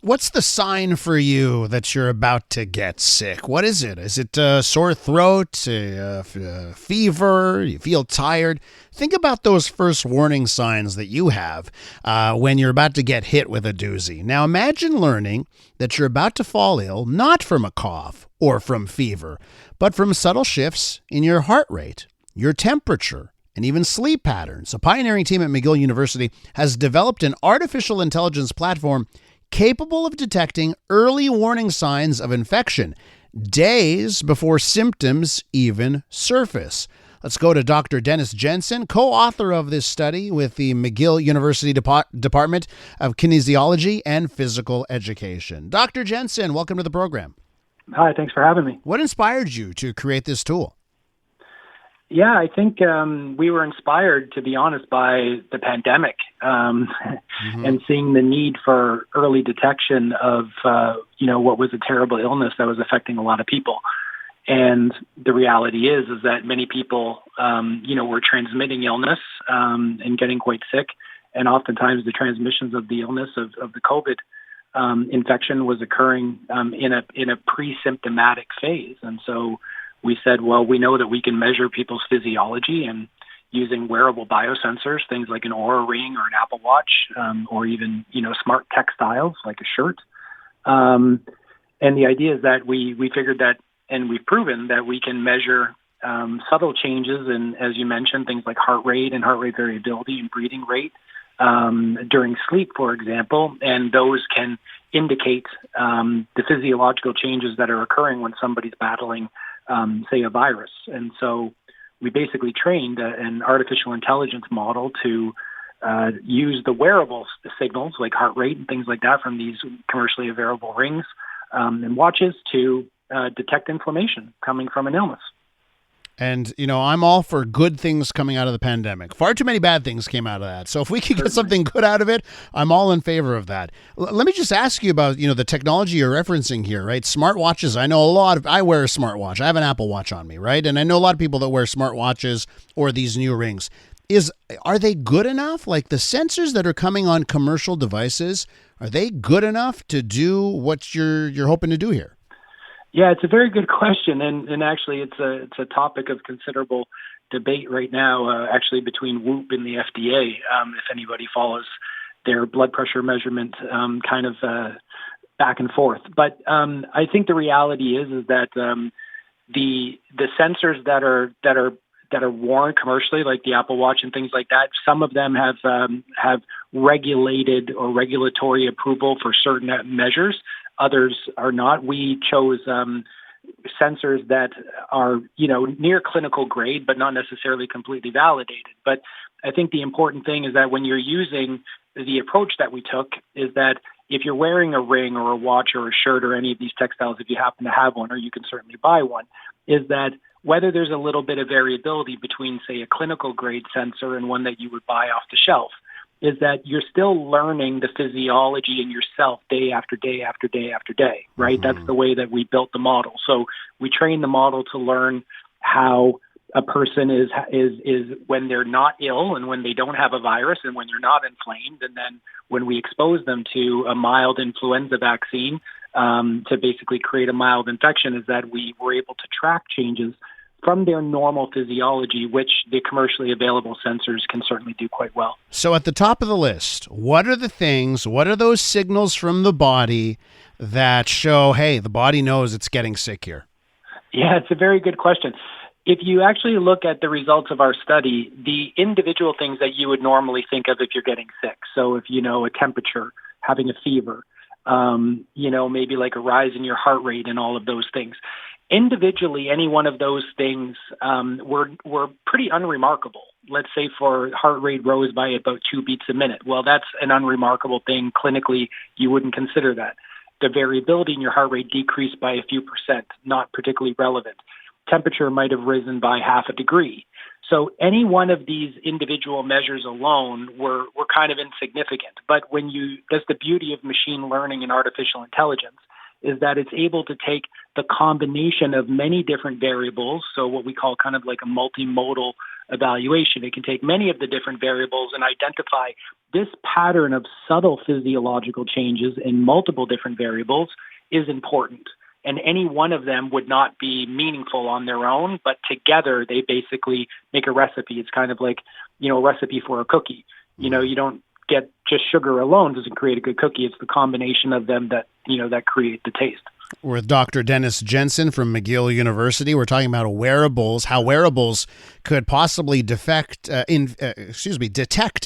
what's the sign for you that you're about to get sick? What is it? Is it a sore throat, a fever? You feel tired? Think about those first warning signs that you have when you're about to get hit with a doozy. Now imagine learning that you're about to fall ill, not from a cough or from fever, but from subtle shifts in your heart rate, your temperature, and even sleep patterns. A pioneering team at McGill University has developed an artificial intelligence platform capable of detecting early warning signs of infection days before symptoms even surface. Let's go to Dr. Dennis Jensen, co-author of this study with the McGill University Department of Kinesiology and Physical Education. Dr. Jensen, welcome to the program. Hi, thanks for having me. What inspired you to create this tool? Yeah, I think we were inspired, to be honest, by the pandemic and seeing the need for early detection of, what was a terrible illness that was affecting a lot of people. And the reality is that many people, were transmitting illness and getting quite sick. And oftentimes the transmissions of the illness of the COVID infection was occurring in a pre-symptomatic phase. And so we said, well, we know that we can measure people's physiology and using wearable biosensors, things like an Oura Ring or an Apple Watch, or even, smart textiles like a shirt. And the idea is that we figured that, and we've proven that we can measure subtle changes in, as you mentioned, things like heart rate and heart rate variability and breathing rate during sleep, for example, and those can indicate the physiological changes that are occurring when somebody's battling say a virus. And so we basically trained an artificial intelligence model to use the wearable signals like heart rate and things like that from these commercially available rings and watches to detect inflammation coming from an illness. And, I'm all for good things coming out of the pandemic. Far too many bad things came out of that. So if we could get something good out of it, I'm all in favor of that. Let me just ask you about, the technology you're referencing here, right? Smartwatches. I wear a smartwatch. I have an Apple Watch on me, right? And I know a lot of people that wear smartwatches or these new rings. Are they good enough? Like the sensors that are coming on commercial devices, are they good enough to do what you're hoping to do here? Yeah, it's a very good question, and actually, it's a topic of considerable debate right now. Actually, between Whoop and the FDA, if anybody follows their blood pressure measurement, kind of back and forth. But I think the reality is that the sensors that are worn commercially, like the Apple Watch and things like that, some of them have regulated or regulatory approval for certain measures. Others are not. We chose sensors that are, near clinical grade, but not necessarily completely validated. But I think the important thing is that when you're using the approach that we took is that if you're wearing a ring or a watch or a shirt or any of these textiles, if you happen to have one, or you can certainly buy one, is that whether there's a little bit of variability between, say, a clinical grade sensor and one that you would buy off the shelf, is that you're still learning the physiology in yourself day after day after day after day, right? Mm-hmm. That's the way that we built the model. So we train the model to learn how a person is when they're not ill and when they don't have a virus and when they're not inflamed. And then when we expose them to a mild influenza vaccine to basically create a mild infection, is that we were able to track changes from their normal physiology, which the commercially available sensors can certainly do quite well. So at the top of the list, what are those signals from the body that show, hey, the body knows it's getting sick here? Yeah, it's a very good question. If you actually look at the results of our study, the individual things that you would normally think of if you're getting sick, so if a temperature, having a fever, maybe like a rise in your heart rate and all of those things, individually, any one of those things were pretty unremarkable. Let's say for heart rate rose by about 2 beats a minute. Well, that's an unremarkable thing. Clinically, you wouldn't consider that. The variability in your heart rate decreased by a few percent, not particularly relevant. Temperature might have risen by half a degree. So any one of these individual measures alone were kind of insignificant. But that's the beauty of machine learning and artificial intelligence, is that it's able to take the combination of many different variables, so what we call kind of like a multimodal evaluation. It can take many of the different variables and identify this pattern of subtle physiological changes in multiple different variables is important. And any one of them would not be meaningful on their own, but together they basically make a recipe. It's kind of like, a recipe for a cookie. You don't get just sugar alone doesn't create a good cookie. It's the combination of them that create the taste. We're with Dr. Dennis Jensen from McGill University. We're talking about wearables, how wearables could possibly detect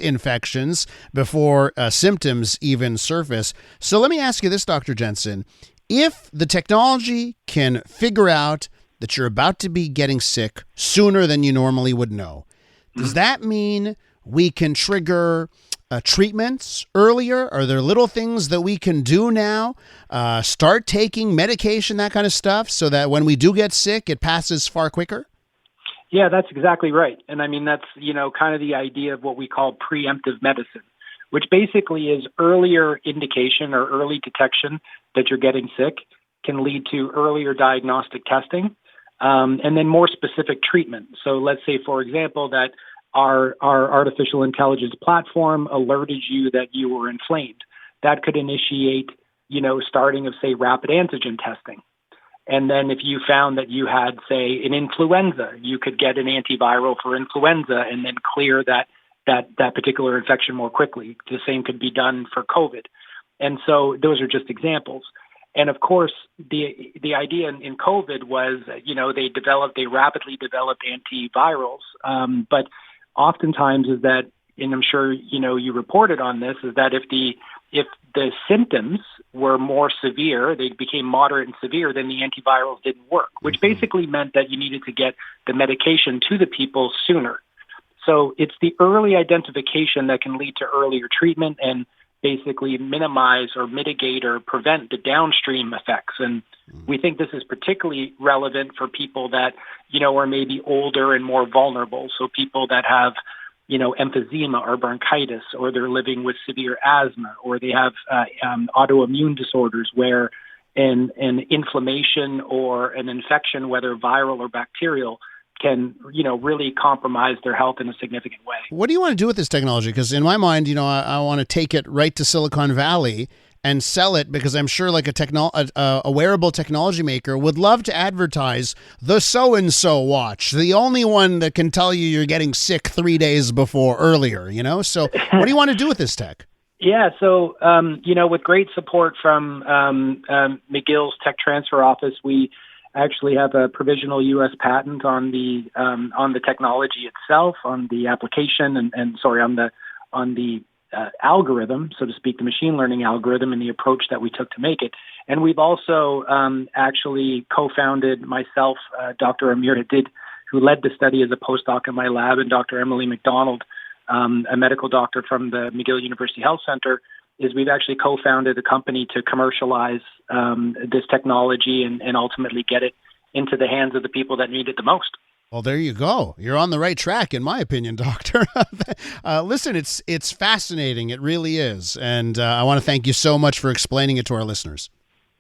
infections before symptoms even surface. So let me ask you this, Dr. Jensen. If the technology can figure out that you're about to be getting sick sooner than you normally would know, does that mean we can trigger treatments earlier? Are there little things that we can do now? Start taking medication, that kind of stuff, so that when we do get sick, it passes far quicker? Yeah, that's exactly right. And I mean, that's, kind of the idea of what we call preemptive medicine, which basically is earlier indication or early detection that you're getting sick can lead to earlier diagnostic testing, and then more specific treatment. So let's say, for example, that our artificial intelligence platform alerted you that you were inflamed. That could initiate, starting of, say, rapid antigen testing. And then if you found that you had, say, an influenza, you could get an antiviral for influenza and then clear that particular infection more quickly. The same could be done for COVID. And so those are just examples. And of course, the idea in COVID was, they rapidly developed antivirals. But oftentimes is that, and I'm sure, you reported on this, is that if the symptoms were more severe, they became moderate and severe, then the antivirals didn't work, which basically meant that you needed to get the medication to the people sooner. So it's the early identification that can lead to earlier treatment and basically minimize or mitigate or prevent the downstream effects. And we think this is particularly relevant for people that, are maybe older and more vulnerable. So people that have, emphysema or bronchitis, or they're living with severe asthma, or they have autoimmune disorders where an inflammation or an infection, whether viral or bacterial, can, really compromise their health in a significant way. What do you want to do with this technology? Because in my mind, I want to take it right to Silicon Valley and sell it, because I'm sure like a wearable technology maker would love to advertise the so-and-so watch, the only one that can tell you you're getting sick 3 days before earlier, So what do you want to do with this tech? Yeah, so, with great support from McGill's Tech Transfer Office, we actually have a provisional U.S. patent on the technology itself, on the application, on the algorithm, so to speak, the machine learning algorithm and the approach that we took to make it. And we've also actually co-founded myself, Dr. Amir Hadid, who led the study as a postdoc in my lab, and Dr. Emily McDonald, a medical doctor from the McGill University Health Center, is we've actually co-founded a company to commercialize this technology and ultimately get it into the hands of the people that need it the most. Well, there you go. You're on the right track, in my opinion, Doctor. Listen, it's fascinating. It really is. And I want to thank you so much for explaining it to our listeners.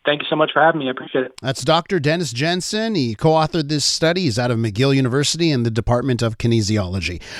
Thank you so much for having me. I appreciate it. That's Dr. Dennis Jensen. He co-authored this study. He's out of McGill University in the Department of Kinesiology.